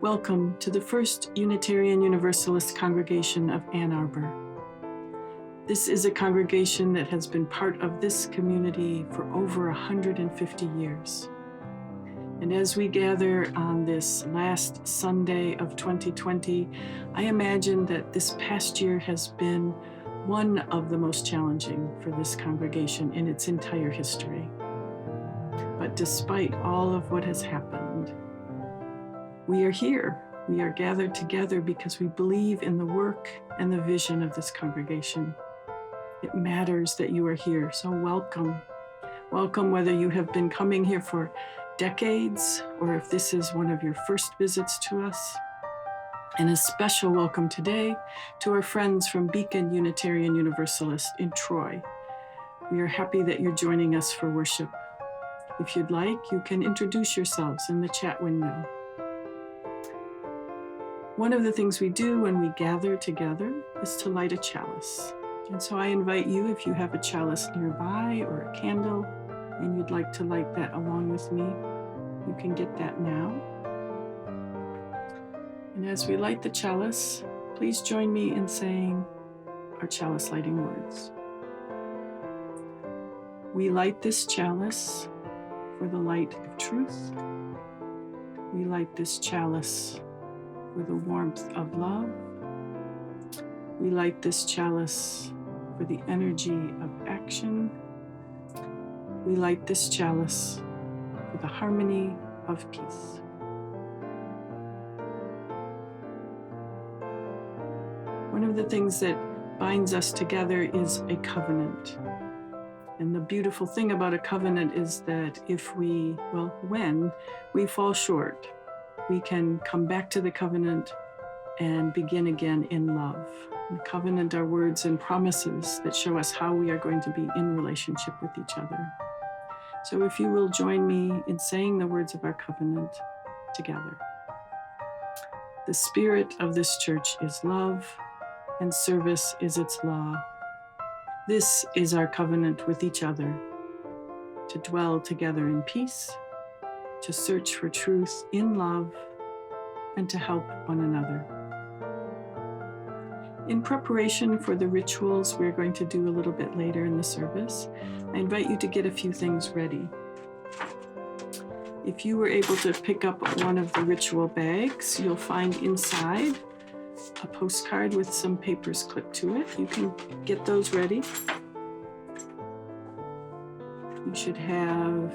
Welcome to the First Unitarian Universalist Congregation of Ann Arbor. This is a congregation that has been part of this community for over 150 years. And as we gather on this last Sunday of 2020, I imagine that this past year has been one of the most challenging for this congregation in its entire history. But despite all of what has happened, we are here. We are gathered together because we believe in the work and the vision of this congregation. It matters that you are here, so welcome. Welcome whether you have been coming here for decades or if this is one of your first visits to us. And a special welcome today to our friends from Beacon Unitarian Universalist in Troy. We are happy that you're joining us for worship. If you'd like, you can introduce yourselves in the chat window. One of the things we do when we gather together is to light a chalice. And so I invite you, if you have a chalice nearby or a candle, and you'd like to light that along with me, you can get that now. And as we light the chalice, please join me in saying our chalice lighting words. We light this chalice for the light of truth. We light this chalice for the warmth of love. We light this chalice for the energy of action. We light this chalice for the harmony of peace. One of the things that binds us together is a covenant. And the beautiful thing about a covenant is that when we fall short, we can come back to the covenant and begin again in love. The covenant are words and promises that show us how we are going to be in relationship with each other. So if you will join me in saying the words of our covenant together. The spirit of this church is love, and service is its law. This is our covenant with each other, to dwell together in peace, to search for truth in love, and to help one another. In preparation for the rituals we're going to do a little bit later in the service, I invite you to get a few things ready. If you were able to pick up one of the ritual bags, you'll find inside a postcard with some papers clipped to it. You can get those ready. You should have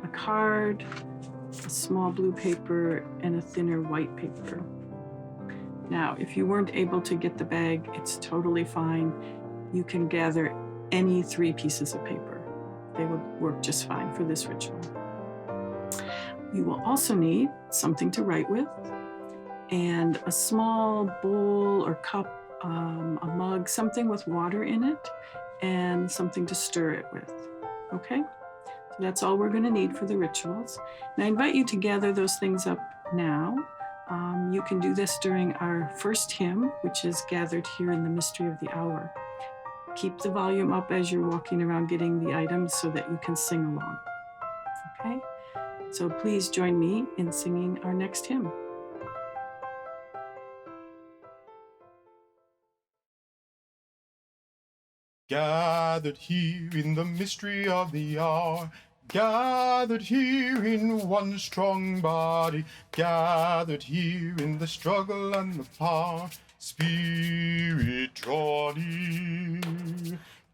a card, a small blue paper, and a thinner white paper. Now, if you weren't able to get the bag, it's totally fine. You can gather any 3 pieces of paper. They will work just fine for this ritual. You will also need something to write with, and a small bowl or cup, a mug, something with water in it, and something to stir it with, okay? So that's all we're gonna need for the rituals. And I invite you to gather those things up now. You can do this during our first hymn, which is gathered here in the Mystery of the Hour. Keep the volume up as you're walking around getting the items so that you can sing along, okay? So please join me in singing our next hymn. Gathered here in the mystery of the hour, gathered here in one strong body, gathered here in the struggle and the power, Spirit draw near.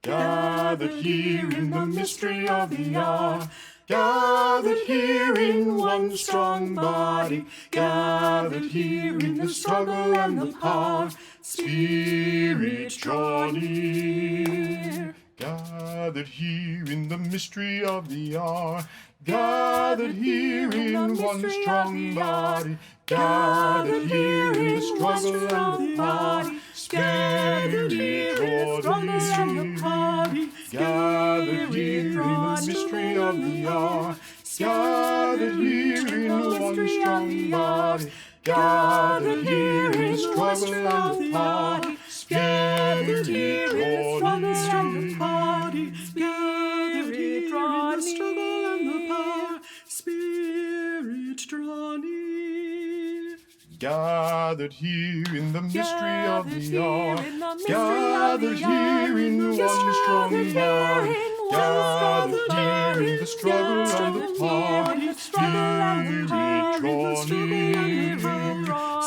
Gathered here in the mystery of the hour, gathered here in one strong body, gathered here in the struggle and the power, Spirit draw near. Gathered here in the mystery of the hour, gathered here in one strong body, gathered here in the struggle and the power, Spirit draw near. Gathered here in the mystery of the hour, gathered here in one strong body, gathered here in the struggle and the power, Spirit draw near. Gathered here in the struggle and the power, Spirit draw gathered here in the mystery of the hour, gathered here in one strong body, gathered here in the struggle and the party, Spirit draw near,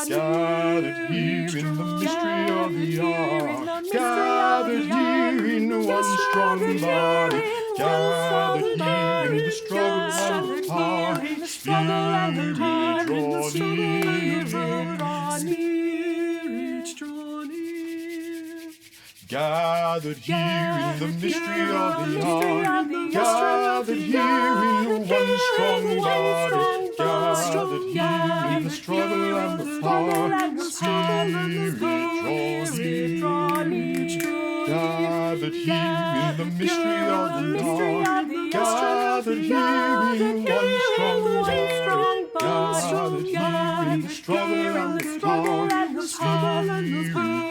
gathered here in the mystery of the hour, gathered here in one strong body, gathered here in the struggle and the party, Spirit draw near, gathered here in the mystery of the hour, gathered here in one strong body, gathered here in the struggle and the power, Spirit draw near, gathered here in the mystery of the hour, gathered here in one strong body, gathered here in the struggle and the power,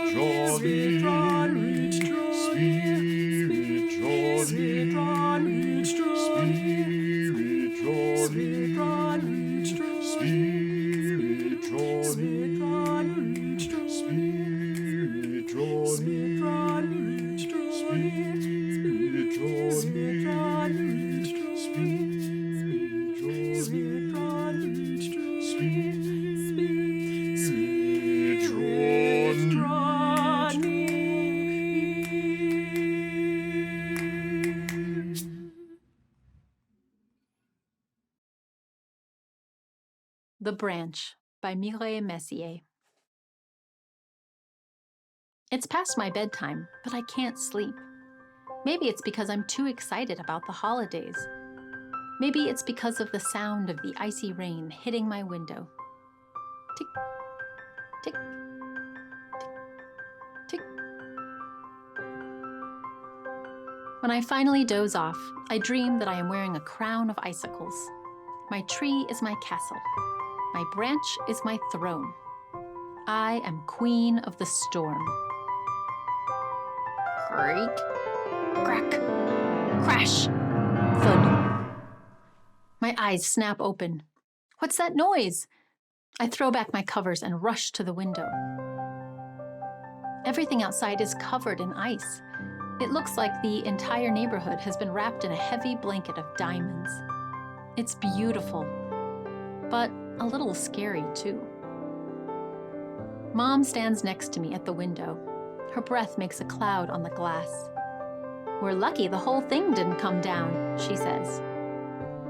Spirit draw near, Spirit draw near, Spirit draw near, Spirit draw near, Spirit draw near, Spirit draw The Branch by Mireille Messier. It's past my bedtime, but I can't sleep. Maybe it's because I'm too excited about the holidays. Maybe it's because of the sound of the icy rain hitting my window. Tick, tick, tick, tick. When I finally doze off, I dream that I am wearing a crown of icicles. My tree is my castle. My branch is my throne. I am queen of the storm. Creak, crack, crash, thud. My eyes snap open. What's that noise? I throw back my covers and rush to the window. Everything outside is covered in ice. It looks like the entire neighborhood has been wrapped in a heavy blanket of diamonds. It's beautiful, but a little scary too. Mom stands next to me at the window. Her breath makes a cloud on the glass. We're lucky the whole thing didn't come down, she says.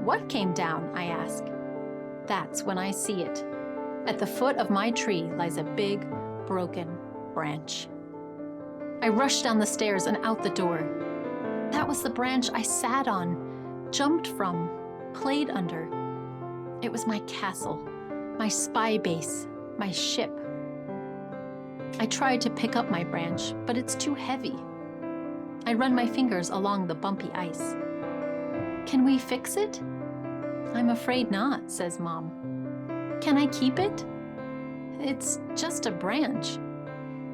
What came down, I ask. That's when I see it. At the foot of my tree lies a big, broken branch. I rush down the stairs and out the door. That was the branch I sat on, jumped from, played under. It was my castle, my spy base, my ship. I tried to pick up my branch, but it's too heavy. I run my fingers along the bumpy ice. Can we fix it? I'm afraid not, says Mom. Can I keep it? It's just a branch.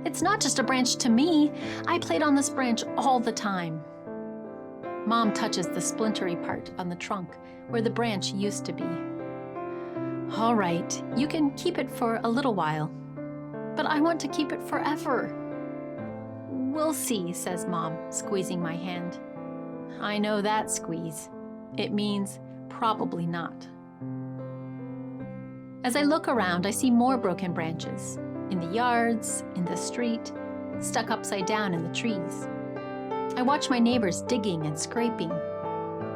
It's not just a branch to me. I played on this branch all the time. Mom touches the splintery part on the trunk where the branch used to be. All right, you can keep it for a little while, but I want to keep it forever. We'll see, says Mom, squeezing my hand. I know that squeeze. It means probably not. As I look around, I see more broken branches, in the yards, in the street, stuck upside down in the trees. I watch my neighbors digging and scraping.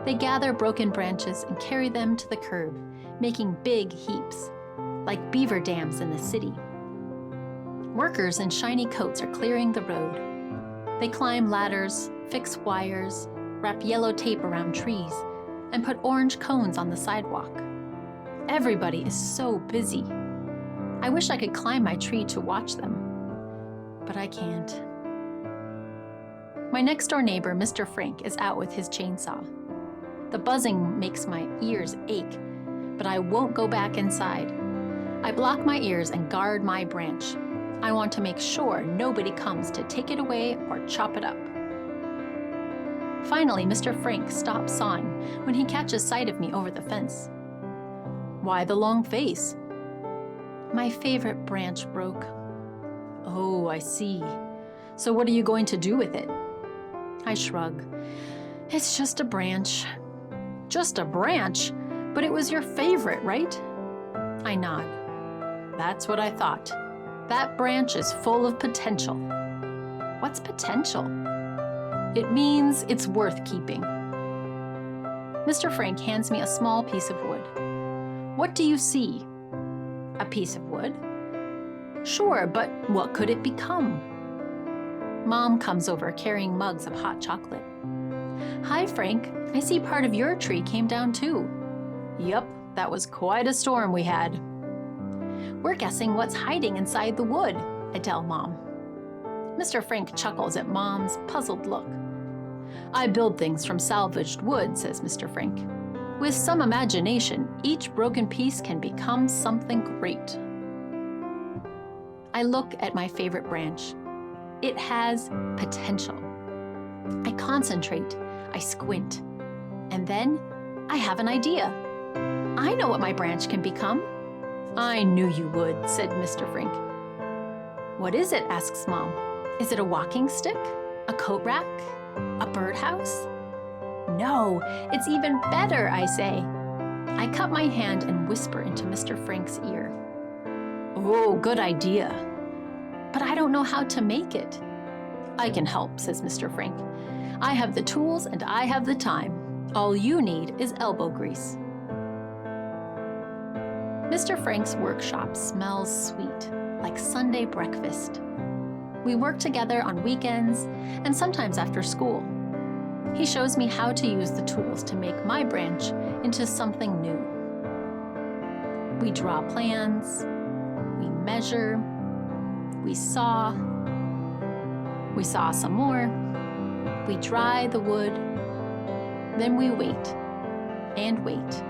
They gather broken branches and carry them to the curb, making big heaps, like beaver dams in the city. Workers in shiny coats are clearing the road. They climb ladders, fix wires, wrap yellow tape around trees, and put orange cones on the sidewalk. Everybody is so busy. I wish I could climb my tree to watch them, but I can't. My next-door neighbor, Mr. Frank, is out with his chainsaw. The buzzing makes my ears ache, but I won't go back inside. I block my ears and guard my branch. I want to make sure nobody comes to take it away or chop it up. Finally, Mr. Frank stops sawing when he catches sight of me over the fence. Why the long face? My favorite branch broke. Oh, I see. So what are you going to do with it? I shrug. It's just a branch. Just a branch? But it was your favorite, right? I nod. That's what I thought. That branch is full of potential. What's potential? It means it's worth keeping. Mr. Frank hands me a small piece of wood. What do you see? A piece of wood? Sure, but what could it become? Mom comes over carrying mugs of hot chocolate. Hi, Frank. I see part of your tree came down too. Yup, that was quite a storm we had. We're guessing what's hiding inside the wood, I tell Mom. Mr. Frank chuckles at Mom's puzzled look. I build things from salvaged wood, says Mr. Frank. With some imagination, each broken piece can become something great. I look at my favorite branch. It has potential. I concentrate, I squint, and then I have an idea. I know what my branch can become. I knew you would, said Mr. Frank. What is it? Asks Mom. Is it a walking stick? A coat rack? A birdhouse? No, it's even better, I say. I cup my hand and whisper into Mr. Frank's ear. Oh, good idea. But I don't know how to make it. I can help, says Mr. Frank. I have the tools and I have the time. All you need is elbow grease. Mr. Frank's workshop smells sweet, like Sunday breakfast. We work together on weekends and sometimes after school. He shows me how to use the tools to make my branch into something new. We draw plans, we measure, we saw some more, we dry the wood, then we wait, and wait,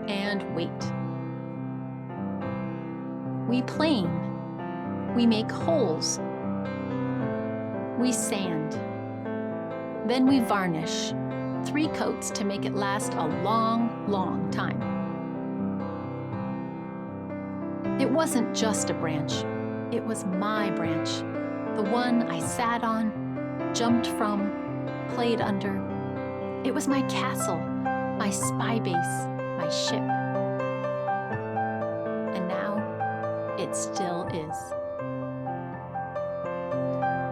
and wait. We plane, we make holes, we sand, then we varnish, 3 coats to make it last a long, long time. It wasn't just a branch, it was my branch, the one I sat on, jumped from, played under. It was my castle, my spy base, my ship. And now, it still is.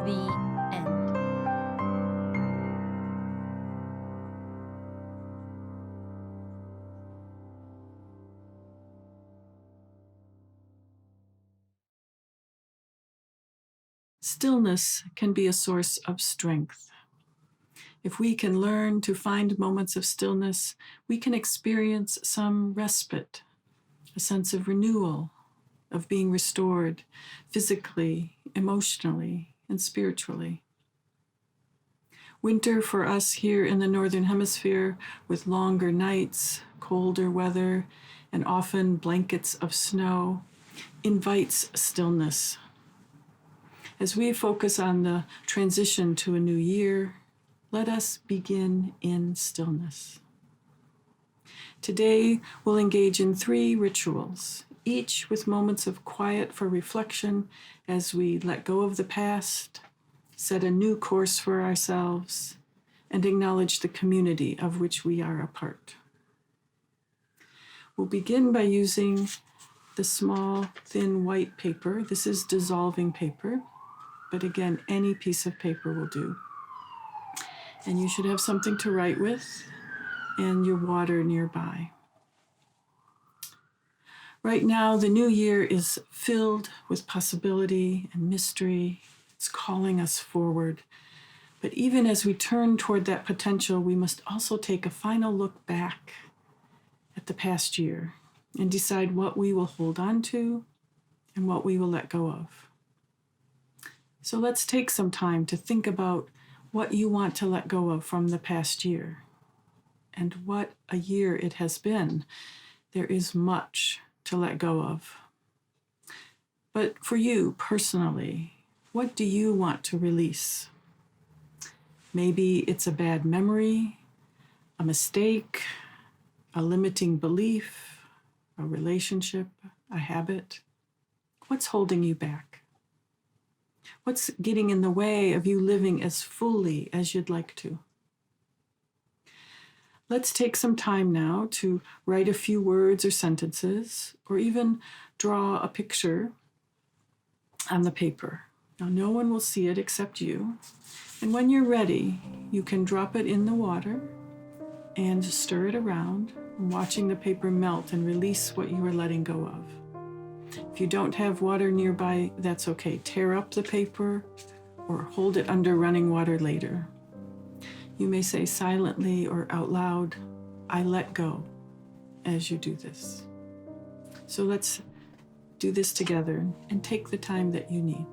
The end. Stillness can be a source of strength. If we can learn to find moments of stillness, we can experience some respite, a sense of renewal, of being restored physically, emotionally, and spiritually. Winter for us here in the Northern Hemisphere, with longer nights, colder weather, and often blankets of snow, invites stillness. As we focus on the transition to a new year, let us begin in stillness. Today, we'll engage in 3 rituals, each with moments of quiet for reflection as we let go of the past, set a new course for ourselves, and acknowledge the community of which we are a part. We'll begin by using the small, thin white paper. This is dissolving paper, but again, any piece of paper will do. And you should have something to write with and your water nearby. Right now, the new year is filled with possibility and mystery. It's calling us forward. But even as we turn toward that potential, we must also take a final look back at the past year and decide what we will hold on to and what we will let go of. So let's take some time to think about what you want to let go of from the past year and what a year it has been. There is much to let go of. But for you personally, what do you want to release? Maybe it's a bad memory, a mistake, a limiting belief, a relationship, a habit. What's holding you back? What's getting in the way of you living as fully as you'd like to? Let's take some time now to write a few words or sentences, or even draw a picture on the paper. Now, no one will see it except you. And when you're ready, you can drop it in the water and stir it around, watching the paper melt and release what you are letting go of. If you don't have water nearby, that's okay. Tear up the paper or hold it under running water later. You may say silently or out loud, "I let go," as you do this. So let's do this together and take the time that you need.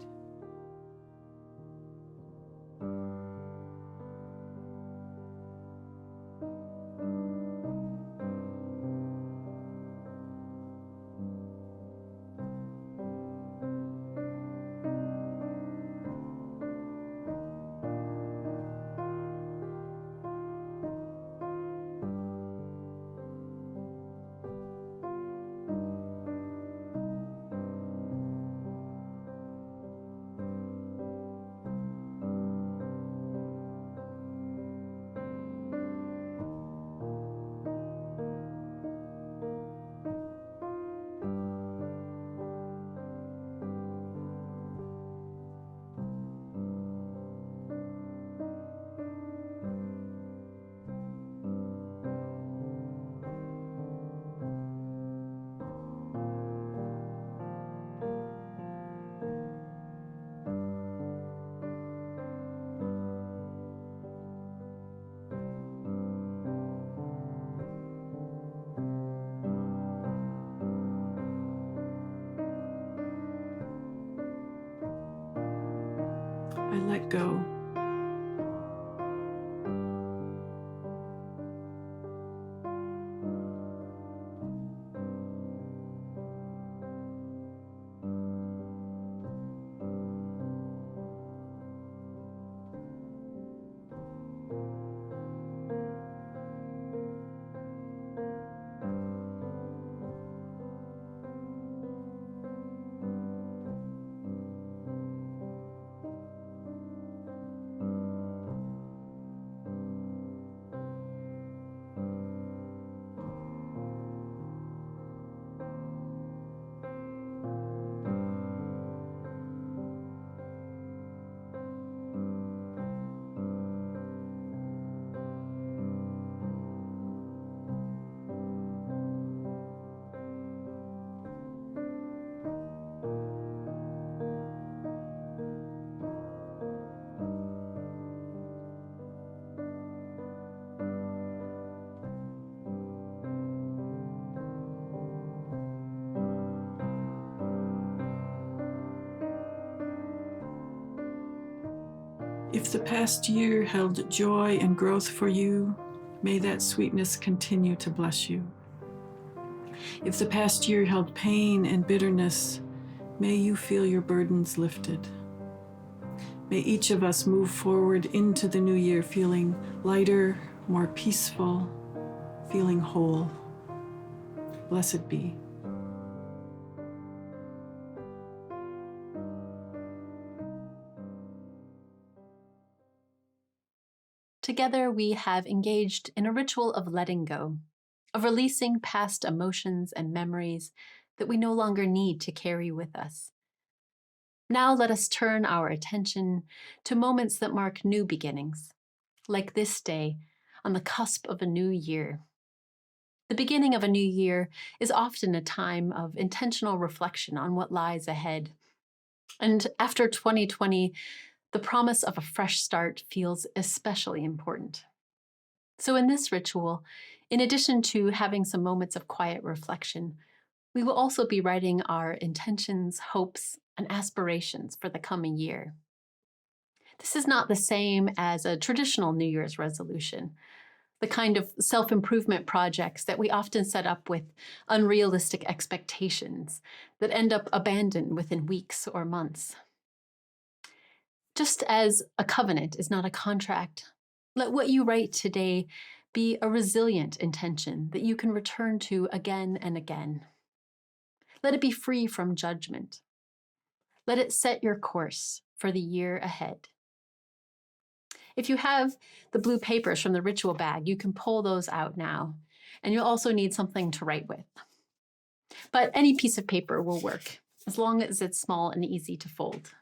I let go. If the past year held joy and growth for you, may that sweetness continue to bless you. If the past year held pain and bitterness, may you feel your burdens lifted. May each of us move forward into the new year feeling lighter, more peaceful, feeling whole. Blessed be. Together, we have engaged in a ritual of letting go, of releasing past emotions and memories that we no longer need to carry with us. Now let us turn our attention to moments that mark new beginnings, like this day on the cusp of a new year. The beginning of a new year is often a time of intentional reflection on what lies ahead. And after 2020, the promise of a fresh start feels especially important. So in this ritual, in addition to having some moments of quiet reflection, we will also be writing our intentions, hopes, and aspirations for the coming year. This is not the same as a traditional New Year's resolution, the kind of self-improvement projects that we often set up with unrealistic expectations that end up abandoned within weeks or months. Just as a covenant is not a contract, let what you write today be a resilient intention that you can return to again and again. Let it be free from judgment, Let it set your course for the year ahead. If you have the blue papers from the ritual bag, you can pull those out now, and you'll also need something to write with. But any piece of paper will work, as long as it's small and easy to fold.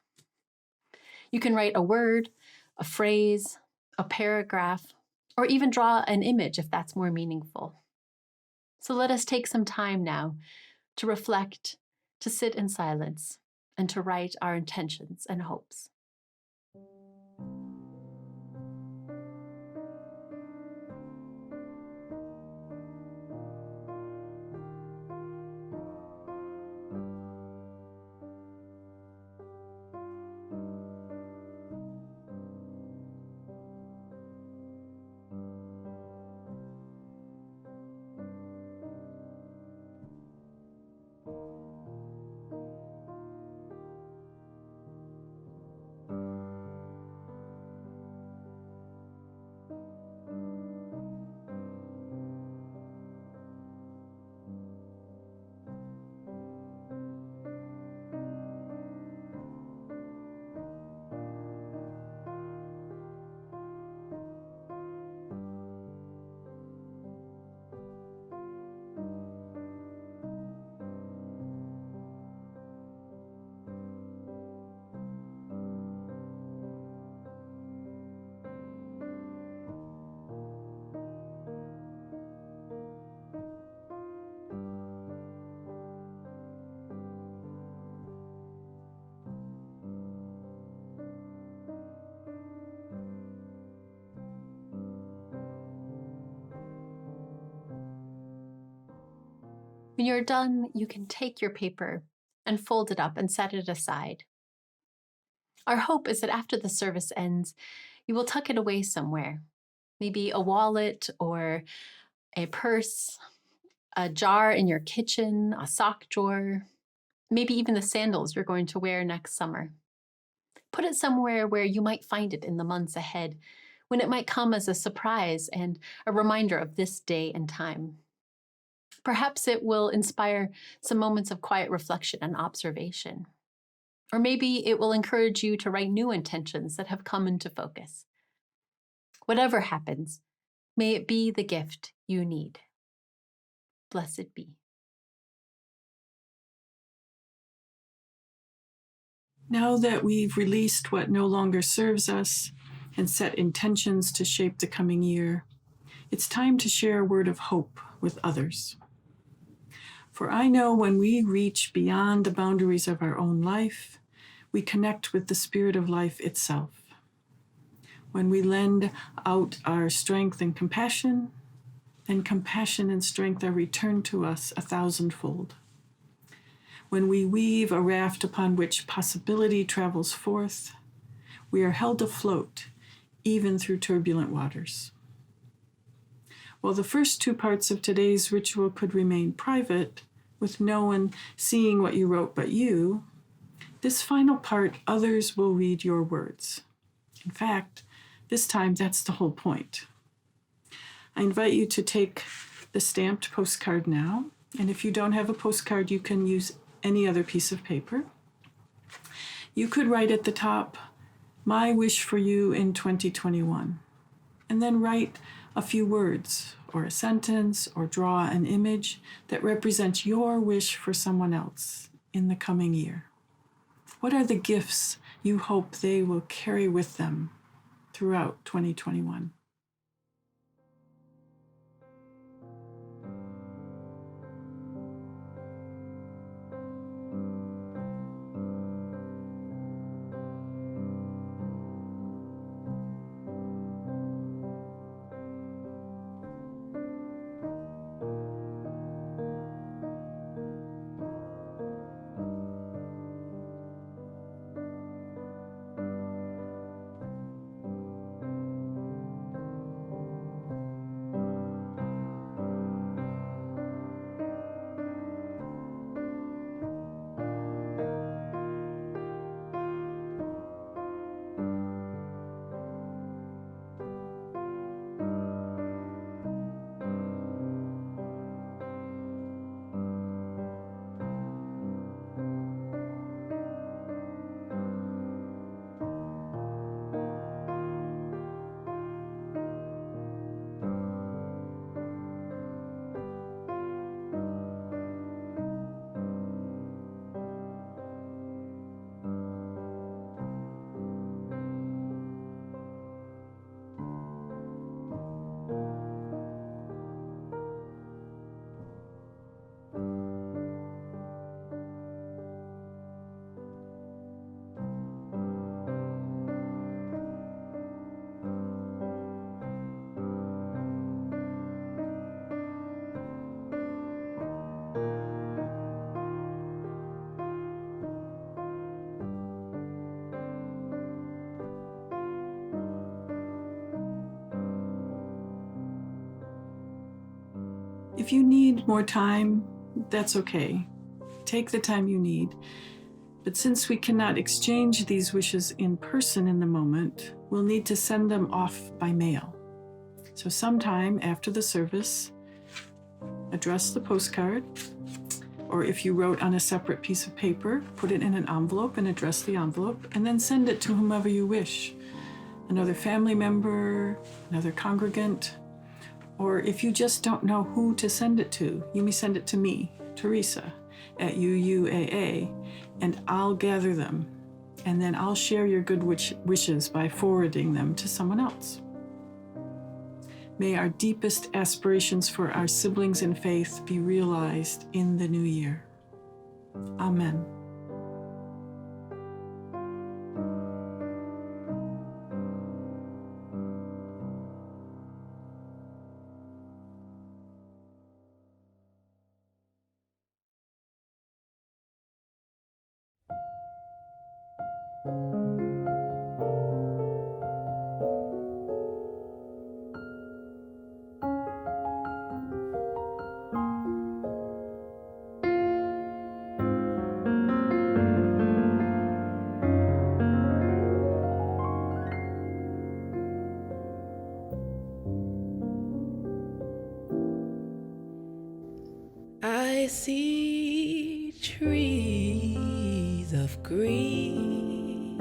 You can write a word, a phrase, a paragraph, or even draw an image if that's more meaningful. So let us take some time now to reflect, to sit in silence, and to write our intentions and hopes. When you're done, you can take your paper and fold it up and set it aside. Our hope is that after the service ends, you will tuck it away somewhere, maybe a wallet or a purse, a jar in your kitchen, a sock drawer, maybe even the sandals you're going to wear next summer. Put it somewhere where you might find it in the months ahead, when it might come as a surprise and a reminder of this day and time. Perhaps it will inspire some moments of quiet reflection and observation. Or maybe it will encourage you to write new intentions that have come into focus. Whatever happens, may it be the gift you need. Blessed be. Now that we've released what no longer serves us and set intentions to shape the coming year, it's time to share a word of hope with others. For I know when we reach beyond the boundaries of our own life, we connect with the spirit of life itself. When we lend out our strength and compassion, then compassion and strength are returned to us 1,000-fold. When we weave a raft upon which possibility travels forth, we are held afloat, even through turbulent waters. While the first two parts of today's ritual could remain private, with no one seeing what you wrote but you, this final part, others will read your words. In fact, this time that's the whole point. I invite you to take the stamped postcard now, and if you don't have a postcard, you can use any other piece of paper. You could write at the top, "My wish for you in 2021," and then write a few words or a sentence or draw an image that represents your wish for someone else in the coming year. What are the gifts you hope they will carry with them throughout 2021? if you need more time, that's okay. Take the time you need. But since we cannot exchange these wishes in person in the moment, we'll need to send them off by mail. So sometime after the service, address the postcard, or if you wrote on a separate piece of paper, put it in an envelope and address the envelope, and then send it to whomever you wish. Another family member, another congregant, or if you just don't know who to send it to, you may send it to me, Theresa, at UUAA, and I'll gather them, and then I'll share your good wishes by forwarding them to someone else. May our deepest aspirations for our siblings in faith be realized in the new year. Amen. I see trees of green,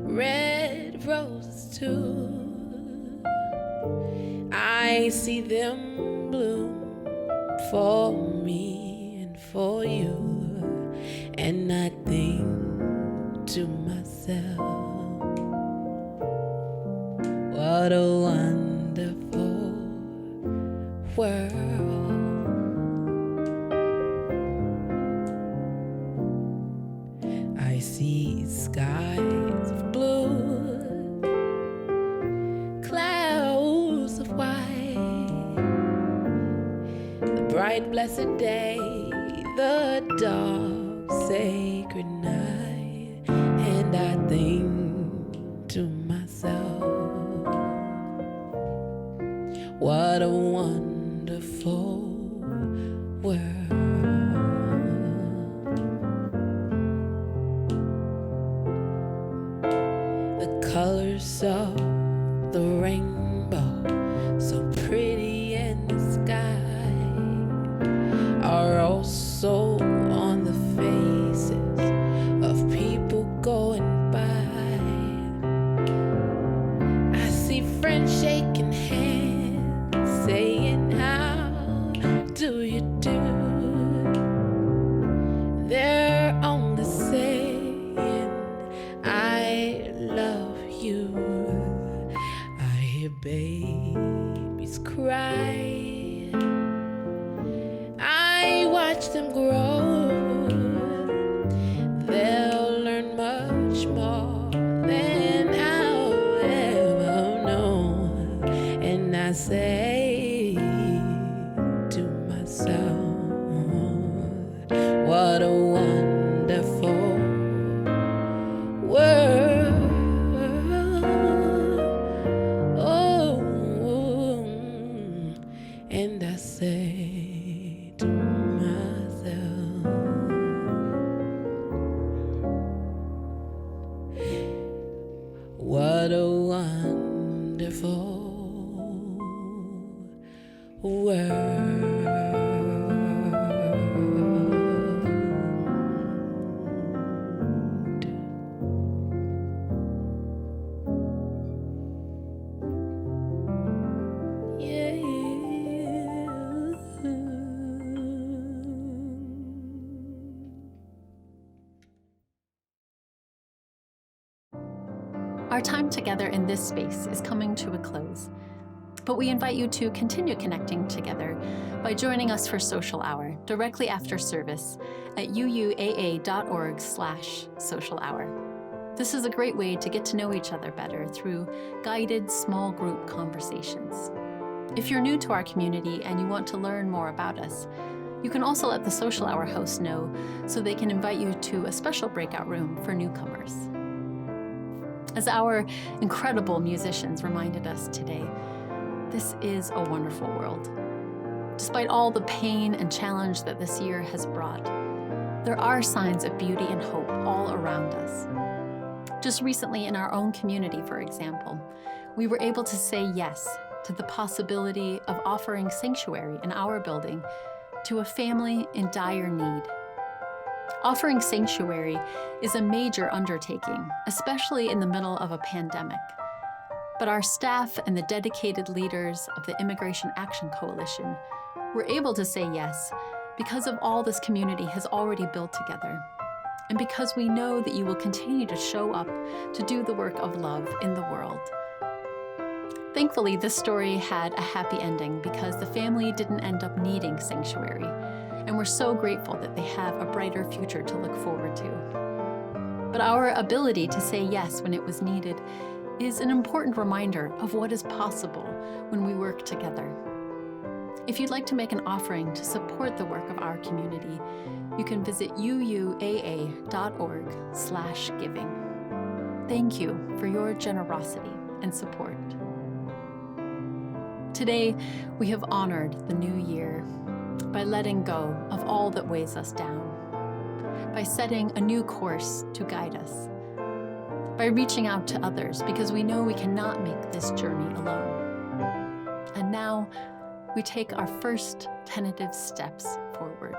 red roses too. I see them bloom for me and for you, and I think to myself, what a wonderful world. I see skies of blue, clouds of white, the bright blessed day, the dark sacred night, and I think to myself, what a wonderful world. Colors of the rainbow, so pretty in the sky, are also on the faces of people going by. I see friends shaking hands, saying, how do you do? They're only saying, I love you. I hear babies cry, I watch them grow. They'll learn much more than I'll ever know, and I say to myself, what a wonderful world. And I say to myself, what a wonderful world. Our time together in this space is coming to a close, but we invite you to continue connecting together by joining us for Social Hour directly after service at uuaa.org/social hour. This is a great way to get to know each other better through guided small group conversations. If you're new to our community and you want to learn more about us, you can also let the Social Hour host know so they can invite you to a special breakout room for newcomers. As our incredible musicians reminded us today, this is a wonderful world. Despite all the pain and challenge that this year has brought, there are signs of beauty and hope all around us. Just recently in our own community, for example, we were able to say yes to the possibility of offering sanctuary in our building to a family in dire need. Offering sanctuary is a major undertaking, especially in the middle of a pandemic. But our staff and the dedicated leaders of the Immigration Action Coalition were able to say yes because of all this community has already built together, and because we know that you will continue to show up to do the work of love in the world. Thankfully, this story had a happy ending because the family didn't end up needing sanctuary, and we're so grateful that they have a brighter future to look forward to. But our ability to say yes when it was needed is an important reminder of what is possible when we work together. If you'd like to make an offering to support the work of our community, you can visit UUAA.org/giving. Thank you for your generosity and support. Today, we have honored the new year by letting go of all that weighs us down, by setting a new course to guide us, by reaching out to others because we know we cannot make this journey alone. And now, we take our first tentative steps forward.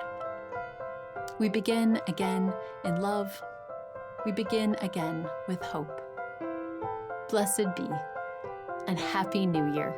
We begin again in love. We begin again with hope. Blessed be, and Happy New Year.